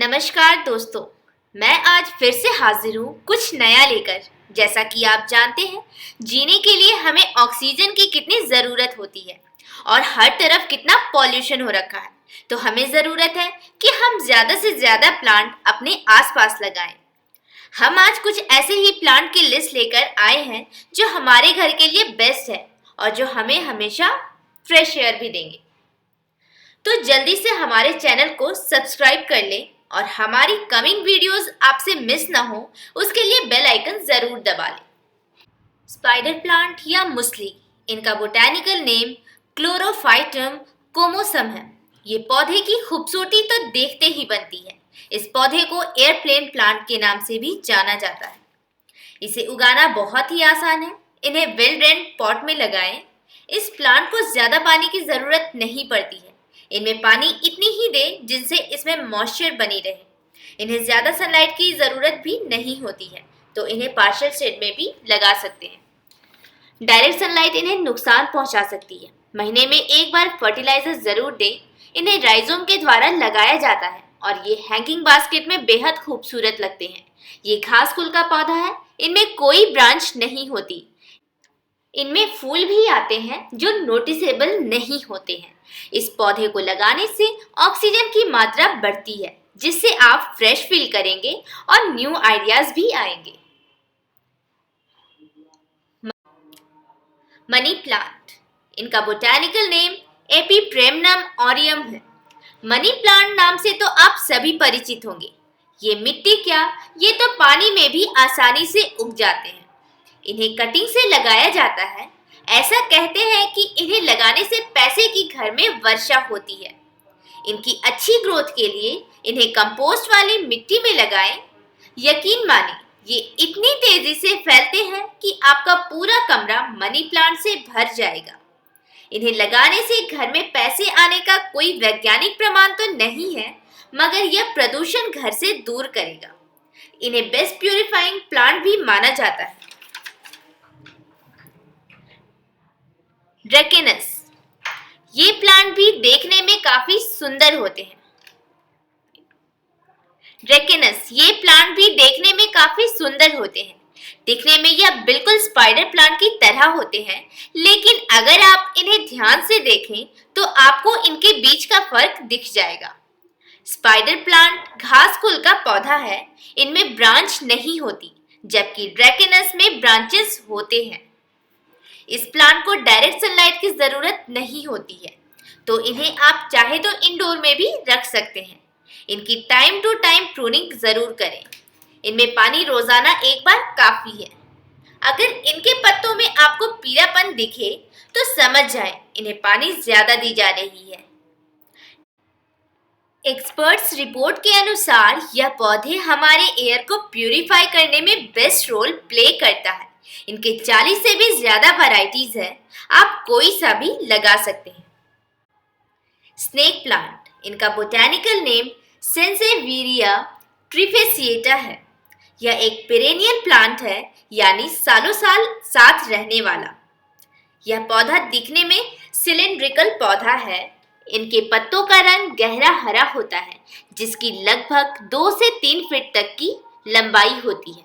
नमस्कार दोस्तों, मैं आज फिर से हाजिर हूँ कुछ नया लेकर। जैसा कि आप जानते हैं, जीने के लिए हमें ऑक्सीजन की कितनी ज़रूरत होती है और हर तरफ कितना पॉल्यूशन हो रखा है। तो हमें ज़रूरत है कि हम ज़्यादा से ज़्यादा प्लांट अपने आसपास लगाएं। हम आज कुछ ऐसे ही प्लांट की लिस्ट लेकर आए हैं जो हमारे घर के लिए बेस्ट है और जो हमें हमेशा फ्रेश एयर भी देंगे। तो जल्दी से हमारे चैनल को सब्सक्राइब कर लें और हमारी कमिंग वीडियोस आपसे मिस ना हो उसके लिए बेल आइकन जरूर दबा लें। स्पाइडर प्लांट या मुसली, इनका बोटैनिकल नेम क्लोरोफाइटम कोमोसम है। ये पौधे की खूबसूरती तो देखते ही बनती है। इस पौधे को एयरप्लेन प्लांट के नाम से भी जाना जाता है। इसे उगाना बहुत ही आसान है। इन्हें वेल ड्रेन्ड पॉट में लगाएं। इस प्लांट को ज्यादा पानी की जरूरत नहीं पड़ती है। इनमें पानी इतनी ही दें जिनसे इसमें मॉइस्चर बनी रहे। इन्हें ज्यादा सनलाइट की जरूरत भी नहीं होती है, तो इन्हें पार्शियल शेड में भी लगा सकते हैं। डायरेक्ट सनलाइट इन्हें नुकसान पहुंचा सकती है। महीने में एक बार फर्टिलाइजर जरूर दें। इन्हें राइजोम के द्वारा लगाया जाता है और ये हैंगिंग बास्केट में बेहद खूबसूरत लगते हैं। ये घास कुल का पौधा है। इनमें कोई ब्रांच नहीं होती। इनमें फूल भी आते हैं जो नोटिसेबल नहीं होते हैं। इस पौधे को लगाने से ऑक्सीजन की मात्रा बढ़ती है, जिससे आप फ्रेश फील करेंगे और न्यू आइडियाज भी आएंगे। मनी प्लांट, इनका बोटैनिकल नेम एपीप्रेमनम ऑरियम है। मनी प्लांट नाम से तो आप सभी परिचित होंगे। ये मिट्टी क्या, ये तो पानी में भी आसानी से उग जाते हैं। इन्हें कटिंग से लगाया जाता है। ऐसा कहते हैं कि इन्हें लगाने से पैसे की घर में वर्षा होती है। इनकी अच्छी ग्रोथ के लिए इन्हें कंपोस्ट वाली मिट्टी में लगाएं। यकीन मानिए, ये इतनी तेजी से फैलते हैं कि आपका पूरा कमरा मनी प्लांट से भर जाएगा। इन्हें लगाने से घर में पैसे आने का कोई वैज्ञानिक प्रमाण तो नहीं है, मगर यह प्रदूषण घर से दूर करेगा। इन्हें बेस्ट प्यूरिफाइंग प्लांट भी माना जाता है। ड्रैकेनस, ये प्लांट भी देखने में काफी सुंदर होते हैं। ड्रैकेनस, ये प्लांट भी देखने में काफी सुंदर होते हैं। दिखने में यह बिल्कुल स्पाइडर प्लांट की तरह होते हैं, लेकिन अगर आप इन्हें ध्यान से देखें तो आपको इनके बीच का फर्क दिख जाएगा। स्पाइडर प्लांट घास कुल का पौधा है। इनमें ब्रांच नहीं होती, जबकि ड्रैकेनस में ब्रांचेस होते हैं। इस प्लांट को डायरेक्ट सनलाइट की जरूरत नहीं होती है, तो इन्हें आप चाहे तो इंडोर में भी रख सकते हैं। इनकी टाइम टू टाइम प्रूनिंग जरूर करें। इनमें पानी रोजाना एक बार काफी है। अगर इनके पत्तों में आपको पीलापन दिखे तो समझ जाएं इन्हें पानी ज्यादा दी जा रही है। एक्सपर्ट्स रिपोर्ट के अनुसार यह पौधे हमारे एयर को प्यूरिफाई करने में बेस्ट रोल प्ले करता है। इनके 40 से भी ज्यादा वैरायटीज है। आप कोई सा भी लगा सकते हैं। स्नेक प्लांट, इनका बोटैनिकल नेम सेंसेविरिया ट्रिफेसिएटा है। यह एक पेरेनियल प्लांट है, यानी सालों साल साथ रहने वाला। यह पौधा दिखने में सिलिंड्रिकल पौधा है। इनके पत्तों का रंग गहरा हरा होता है, जिसकी लगभग 2 से 3 फीट तक की लंबाई होती है।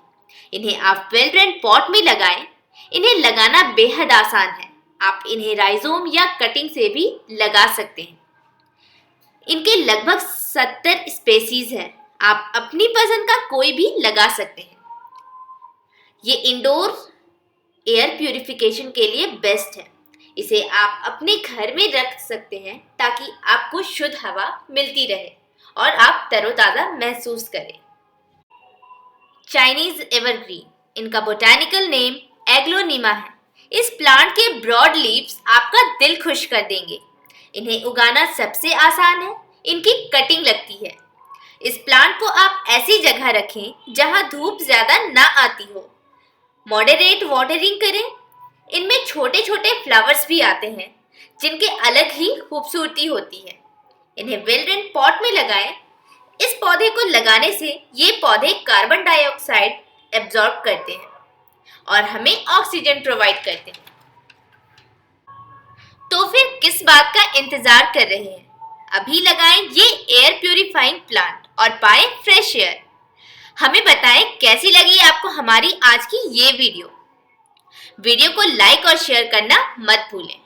इन्हें आप वेल ड्रेन्ड पॉट में लगाएं। इन्हें लगाना बेहद आसान है। आप इन्हें राइजोम या कटिंग से भी लगा सकते हैं। इनके लगभग 70 स्पेसीज हैं। आप अपनी पसंद का कोई भी लगा सकते हैं। ये इंडोर एयर प्यूरिफिकेशन के लिए बेस्ट है। इसे आप अपने घर में रख सकते हैं ताकि आपको शुद्ध हवा मिलती रहे और आप तरोताज़ा महसूस करें। चाइनीज एवरग्रीन, इनका बोटैनिकल नेम एग्लोनिमा है। इस प्लांट के ब्रॉड लीव्स आपका दिल खुश कर देंगे। इन्हें उगाना सबसे आसान है। इनकी कटिंग लगती है। इस प्लांट को आप ऐसी जगह रखें जहां धूप ज्यादा ना आती हो। मॉडरेट वाटरिंग करें। इनमें छोटे छोटे फ्लावर्स भी आते हैं, जिनके अलग ही खूबसूरती होती है। इन्हें वेल ड्रेन्ड पॉट में लगाएं। इस पौधे को लगाने से ये पौधे कार्बन डाइऑक्साइड एब्जॉर्ब करते हैं और हमें ऑक्सीजन प्रोवाइड करते हैं। तो फिर किस बात का इंतजार कर रहे हैं? अभी लगाएं ये एयर प्यूरिफाइंग प्लांट और पाए फ्रेश एयर। हमें बताएं कैसी लगी आपको हमारी आज की ये वीडियो। वीडियो को लाइक और शेयर करना मत भूलें।